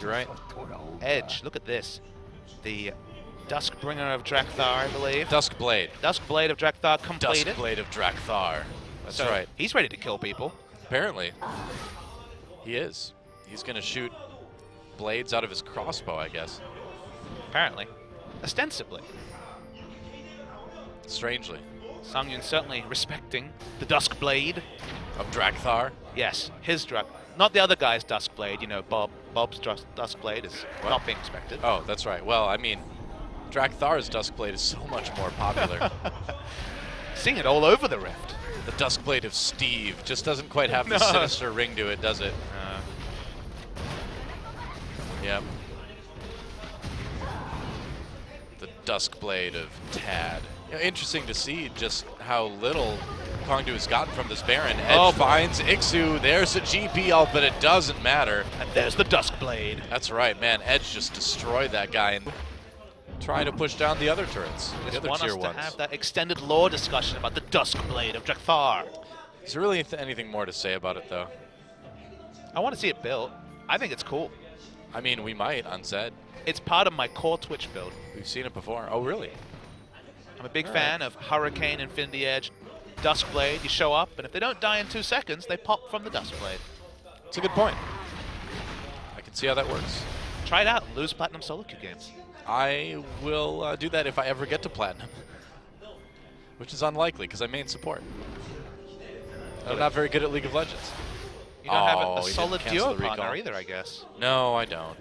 You're right. Edge, look at this. The Duskbringer of Draktharr, I believe. Duskblade. Duskblade of Draktharr completed. Duskblade of Draktharr. That's So right. He's ready to kill people. Apparently. He is. He's going to shoot blades out of his crossbow, I guess. Apparently. Ostensibly. Strangely. Songyun certainly respecting the Duskblade. Of Draktharr? Yes, his not the other guy's Duskblade, you know, Bob's Duskblade is not being respected. Oh, that's right. Well, I mean, Drakthar's Duskblade is so much more popular. Seeing it all over the Rift. The Duskblade of Steve just doesn't quite have the sinister ring to it, does it? Yep. The Duskblade of Tad. Yeah, interesting to see just how little Kongdu has gotten from this Baron. Edge finds Ixu. There's a GP ult, but it doesn't matter. And there's the Duskblade. That's right, man. Edge just destroyed that guy and trying to push down the other turrets, the other tier ones. To have that extended lore discussion about the Duskblade of Draktharr. Is there really anything more to say about it, though? I want to see it built. I think it's cool. I mean, we might on Zed. It's part of my core Twitch build. We've seen it before. Oh, really? I'm a big fan of Hurricane, Infinity Edge, Duskblade. You show up, and if they don't die in 2 seconds, they pop from the Duskblade. It's a good point. I can see how that works. Try it out and lose Platinum solo queue games. I will do that if I ever get to Platinum. Which is unlikely, because I main support. I'm not very good at League of Legends. You don't have a solid duo partner either, I guess. No, I don't.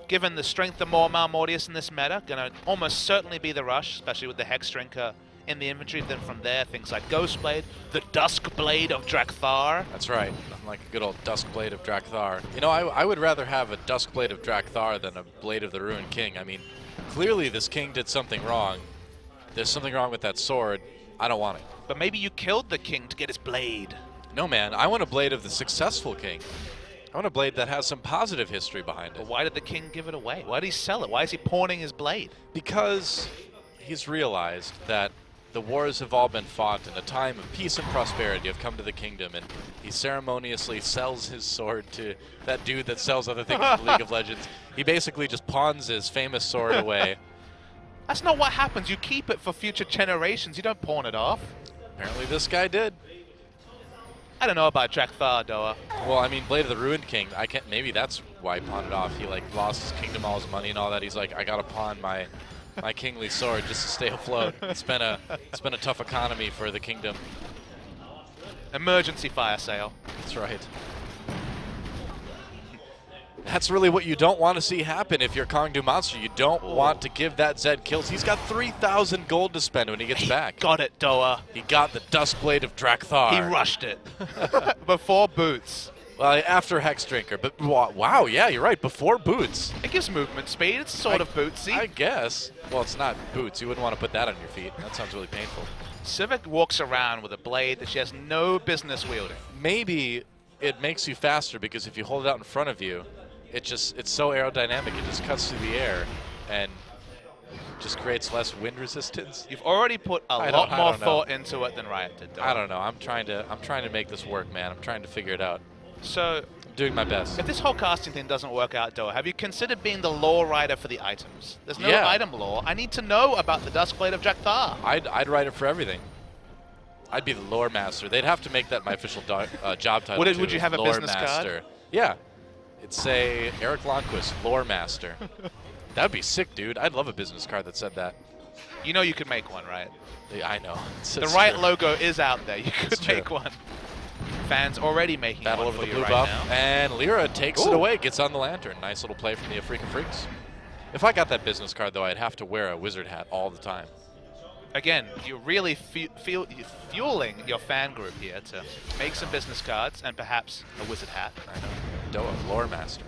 Given the strength of more Mordius in this meta, gonna almost certainly be the rush, especially with the Hex Drinker in the inventory. Then from there, things like Ghostblade, the Duskblade of Draktharr. That's right. I'm like a good old Duskblade of Draktharr. You know, I would rather have a Duskblade of Draktharr than a Blade of the Ruined King. I mean, clearly this king did something wrong. There's something wrong with that sword. I don't want it. But maybe you killed the king to get his blade. No, man. I want a blade of the successful king. I want a blade that has some positive history behind it. But why did the king give it away? Why did he sell it? Why is he pawning his blade? Because he's realized that the wars have all been fought and a time of peace and prosperity have come to the kingdom, and he ceremoniously sells his sword to that dude that sells other things in League of Legends. He basically just pawns his famous sword away. That's not what happens. You keep it for future generations. You don't pawn it off. Apparently this guy did. I don't know about Draktharr, DoA. Well, I mean, Blade of the Ruined King, maybe that's why he pawned it off. He, like, lost his kingdom, all his money and all that. He's like, I gotta pawn my kingly sword just to stay afloat. It's been a tough economy for the kingdom. Emergency fire sale. That's right. That's really what you don't want to see happen if you're Kongdu Monster. You don't want to give that Zed kills. He's got 3,000 gold to spend when he gets back. Got it, DoA. He got the Duskblade of Draktharr. He rushed it. Before boots. Well, after Hex Drinker. But wow, yeah, you're right. Before boots. It gives movement speed. It's sort of bootsy. I guess. Well, it's not boots. You wouldn't want to put that on your feet. That sounds really painful. Civic walks around with a blade that she has no business wielding. Maybe it makes you faster because if you hold it out in front of you, it's so aerodynamic, it just cuts through the air and just creates less wind resistance. You've already put a lot more thought into it than Riot did, though. I don't know. I'm trying to make this work, man. I'm trying to figure it out. So, I'm doing my best. If this whole casting thing doesn't work out, DoA, have you considered being the lore writer for the items? There's no item lore. I need to know about the Duskblade of Draktharr. I'd write it for everything. I'd be the lore master. They'd have to make that my official job title. Would you have a business card? Yeah. It'd say Eric Lundquist, Lore Master. That'd be sick, dude. I'd love a business card that said that. You know you could make one, right? Yeah, I know. The Riot logo is out there. You could make one. Fans already making Battle one over for the blue you buff. right now. And Lyra takes it away, gets on the Lantern. Nice little play from the Afrika Freaks. If I got that business card, though, I'd have to wear a wizard hat all the time. Again, you're really fueling your fan group here to make some business cards and perhaps a wizard hat. I know. DoA, Lore Master.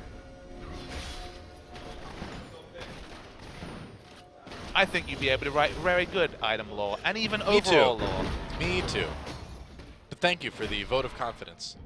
I think you'd be able to write very good item lore and even overall lore. Me too. But thank you for the vote of confidence.